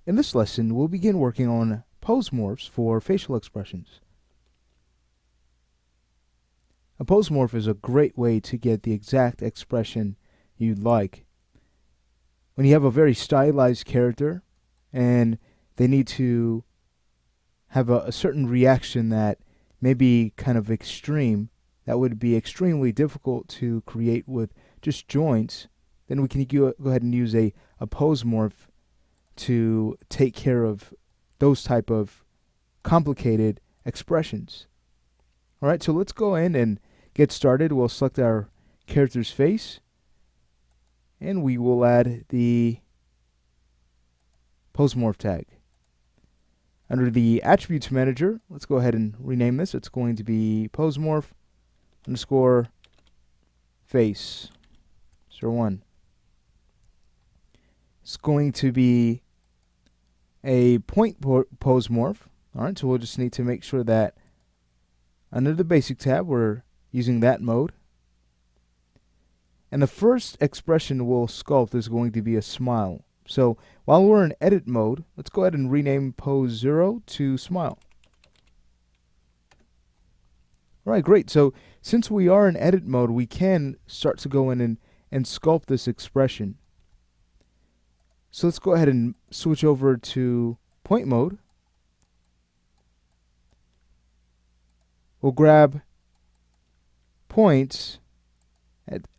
In this lesson, we'll begin working on pose morphs for facial expressions. A pose morph is a great way to get the exact expression you'd like. When you have a very stylized character and they need to have a certain reaction that may be kind of extreme, that would be extremely difficult to create with just joints, then we can go ahead and use a pose morph to take care of those type of complicated expressions. Alright, so let's go in and get started. We'll select our character's face and we will add the pose morph tag. Under the attributes manager, let's go ahead and rename this. It's going to be pose morph underscore face 01. It's going to be a point pose morph. Alright, so we'll just need to make sure that under the basic tab we're using that mode. And the first expression we'll sculpt is going to be a smile. So while we're in edit mode, let's go ahead and rename pose 0 to smile. Alright, great. So since we are in edit mode, we can start to go in and sculpt this expression. So let's go ahead and switch over to point mode. We'll grab points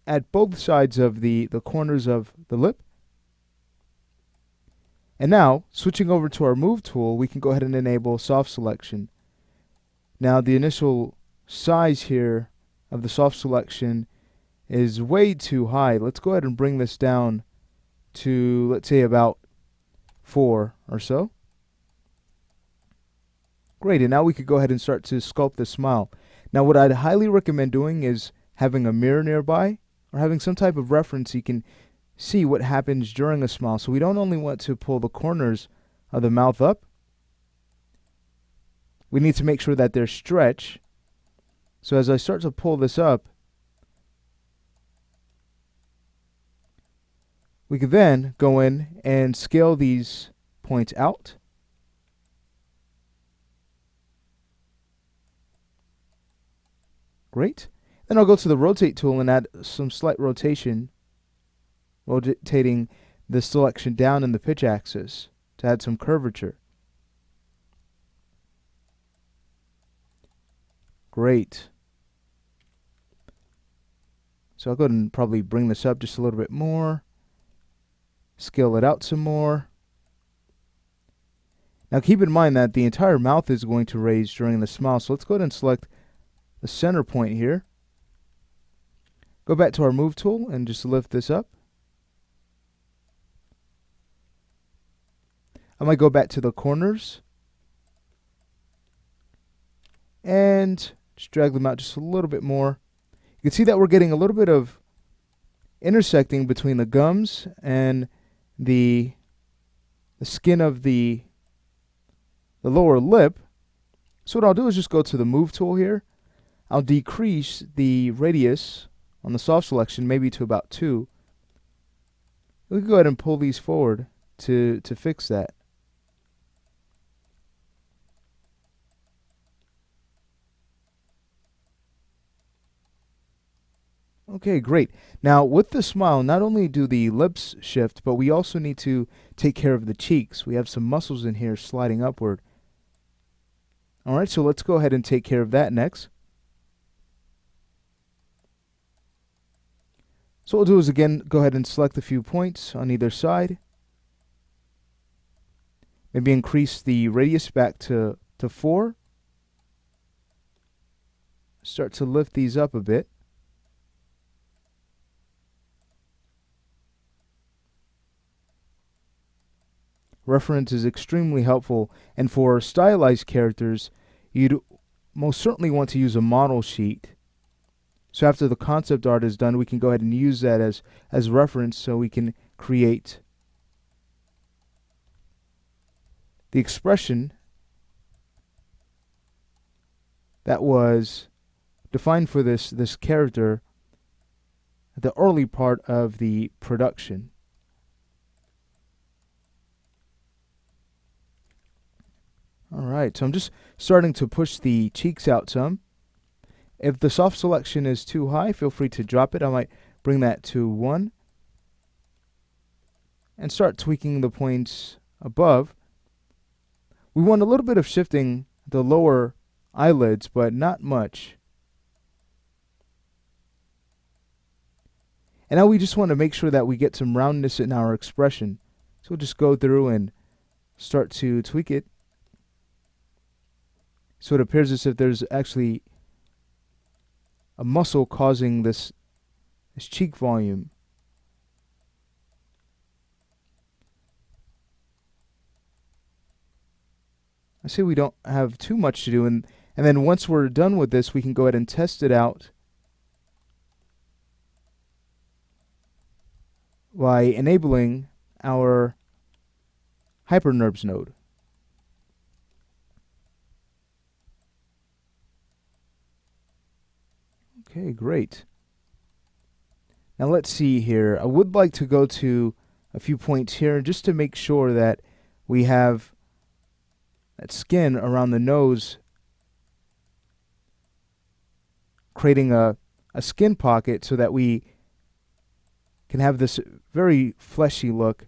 at both sides of the corners of the lip. And now, switching over to our move tool, we can go ahead and enable soft selection. Now the initial size here of the soft selection is way too high. Let's go ahead and bring this down to, let's say, about 4 or so. Great, and now we could go ahead and start to sculpt the smile. Now what I'd highly recommend doing is having a mirror nearby or having some type of reference so you can see what happens during a smile. So we don't only want to pull the corners of the mouth up, we need to make sure that there's stretch. So as I start to pull this up, we could then go in and scale these points out. Great. Then I'll go to the rotate tool and add some slight rotation, rotating the selection down in the pitch axis to add some curvature. Great. So I'll go ahead and probably bring this up just a little bit more. Scale it out some more. Now keep in mind that the entire mouth is going to raise during the smile, so let's go ahead and select the center point here. Go back to our move tool and just lift this up. I might go back to the corners and just drag them out just a little bit more. You can see that we're getting a little bit of intersecting between the gums and the skin of the lower lip. So what I'll do is just go to the move tool here. I'll decrease the radius on the soft selection maybe to about 2. We can go ahead and pull these forward to fix that. Okay, great. Now with the smile, not only do the lips shift, but we also need to take care of the cheeks. We have some muscles in here sliding upward. Alright, so let's go ahead and take care of that next. So what we'll do is again go ahead and select a few points on either side. Maybe increase the radius back to 4. Start to lift these up a bit. Reference is extremely helpful, and for stylized characters you'd most certainly want to use a model sheet. So after the concept art is done, we can go ahead and use that as reference so we can create the expression that was defined for this character at the early part of the production. right, so I'm just starting to push the cheeks out some. If the soft selection is too high, feel free to drop it. I might bring that to 1 and start tweaking the points above. We want a little bit of shifting the lower eyelids, but not much. And now we just want to make sure that we get some roundness in our expression. So we'll just go through and start to tweak it, so it appears as if there's actually a muscle causing this cheek volume. I see we don't have too much to do, and then once we're done with this, we can go ahead and test it out by enabling our HyperNerbs node. Okay, great. Now let's see here. I would like to go to a few points here just to make sure that we have that skin around the nose creating a skin pocket so that we can have this very fleshy look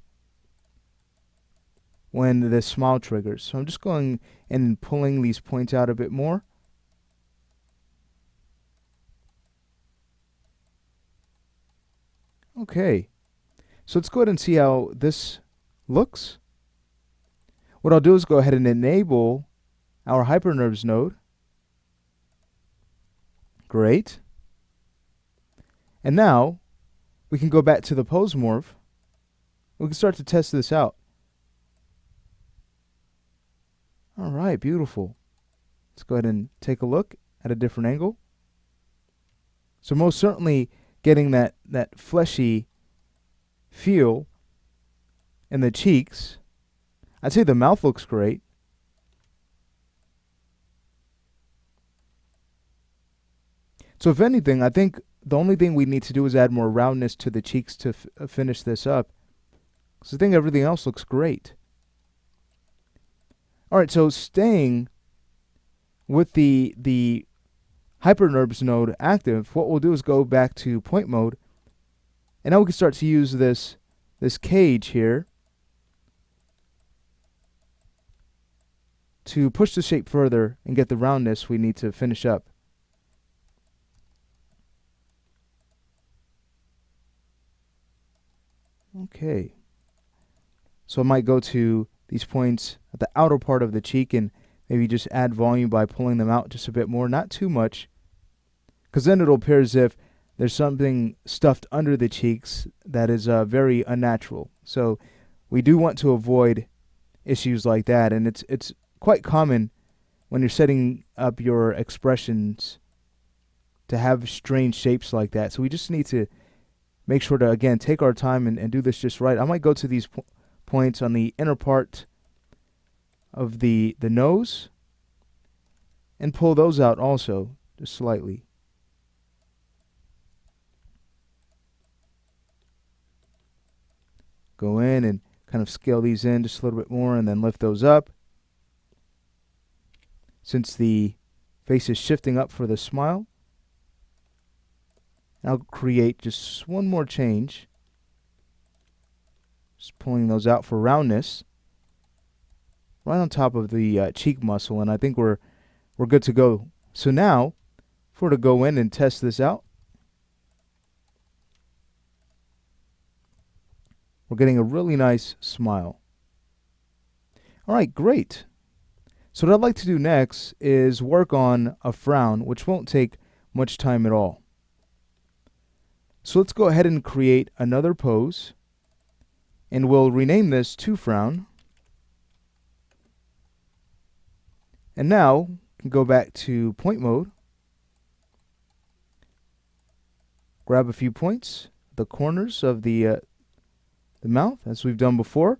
when the smile triggers. So I'm just going and pulling these points out a bit more. Okay, so let's go ahead and see how this looks. What I'll do is go ahead and enable our HyperNerbs node. Great. And now we can go back to the pose morph. We can start to test this out. All right, beautiful. Let's go ahead and take a look at a different angle. So most certainly getting that fleshy feel in the cheeks. I'd say the mouth looks great. So if anything, I think the only thing we need to do is add more roundness to the cheeks to finish this up. So I think everything else looks great. All right, so staying with the HyperNerbs node active, what we'll do is go back to point mode, and now we can start to use this cage here to push the shape further and get the roundness we need to finish up. Okay, so I might go to these points at the outer part of the cheek and maybe just add volume by pulling them out just a bit more, not too much, because then it'll appear as if there's something stuffed under the cheeks that is very unnatural. So we do want to avoid issues like that, and it's quite common when you're setting up your expressions to have strange shapes like that. So we just need to make sure to, again, take our time and do this just right. I might go to these points on the inner part of the nose and pull those out also, just slightly. Go in and kind of scale these in just a little bit more and then lift those up. Since the face is shifting up for the smile, I'll create just one more change. Just pulling those out for roundness, right on top of the cheek muscle, and I think we're good to go. So now, if we're to go in and test this out, we're getting a really nice smile. All right, great. So what I'd like to do next is work on a frown, which won't take much time at all. So let's go ahead and create another pose, and we'll rename this to frown. And now we can go back to point mode, grab a few points, the corners of the mouth, as we've done before.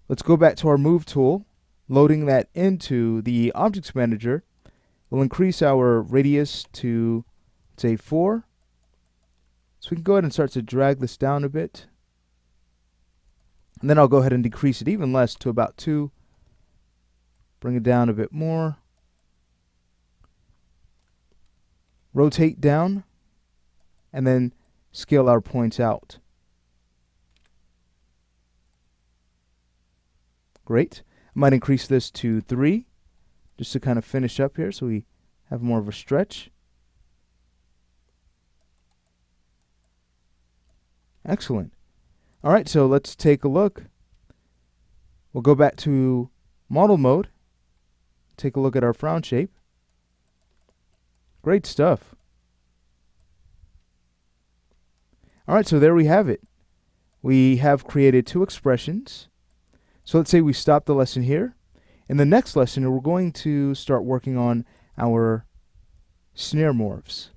Let's go back to our move tool, loading that into the objects manager. We'll increase our radius to, say, 4. So we can go ahead and start to drag this down a bit. And then I'll go ahead and decrease it even less to about 2. Bring it down a bit more. Rotate down, and then scale our points out. Great. I might increase this to 3, just to kind of finish up here so we have more of a stretch. Excellent. All right, so let's take a look. We'll go back to model mode. Take a look at our frown shape. Great stuff. All right, so there we have it. We have created 2 expressions. So let's say we stop the lesson here. In the next lesson, we're going to start working on our snare morphs.